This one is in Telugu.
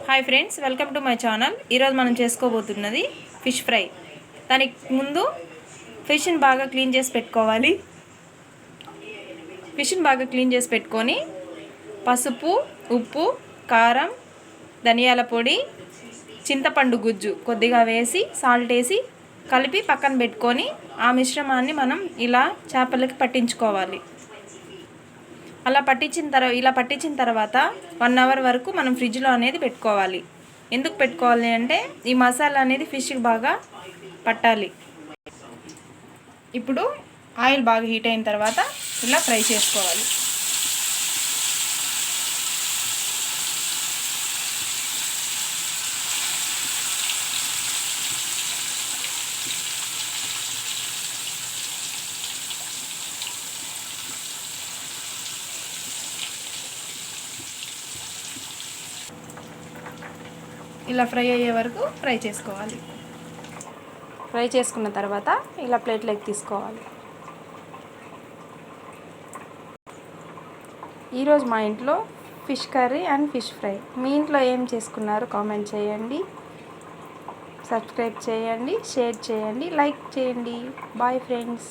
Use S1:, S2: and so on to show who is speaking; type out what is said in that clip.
S1: Hi friends, welcome to my channel. ఈరోజు మనం చేసుకోబోతున్నది ఫిష్ ఫ్రై. దానికి ముందు ఫిష్ని బాగా క్లీన్ చేసి పెట్టుకోవాలి. ఫిష్ని బాగా క్లీన్ చేసి పెట్టుకొని పసుపు, ఉప్పు, కారం, ధనియాల పొడి, చింతపండు గుజ్జు కొద్దిగా వేసి సాల్ట్ వేసి కలిపి పక్కన పెట్టుకొని ఆ మిశ్రమాన్ని మనం ఇలా చేపలకి పట్టించుకోవాలి. ఇలా పట్టించిన తర్వాత 1 అవర్ వరకు మనం ఫ్రిడ్జ్లో అనేది పెట్టుకోవాలి. ఎందుకు పెట్టుకోవాలి అంటే ఈ మసాలా అనేది ఫిష్కి బాగా పట్టాలి. ఇప్పుడు ఆయిల్ బాగా హీట్ అయిన తర్వాత ఇలా ఫ్రై చేసుకోవాలి. ఇలా ఫ్రై అయ్యే వరకు ఫ్రై చేసుకోవాలి. ఫ్రై చేసుకున్న తర్వాత ఇలా ప్లేట్లోకి తీసుకోవాలి. ఈరోజు మా ఇంట్లో fish curry and fish fry. మీ ఇంట్లో ఏం చేసుకున్నారు కామెంట్ చేయండి, సబ్స్క్రైబ్ చేయండి, షేర్ చేయండి, లైక్ చేయండి. Bye friends.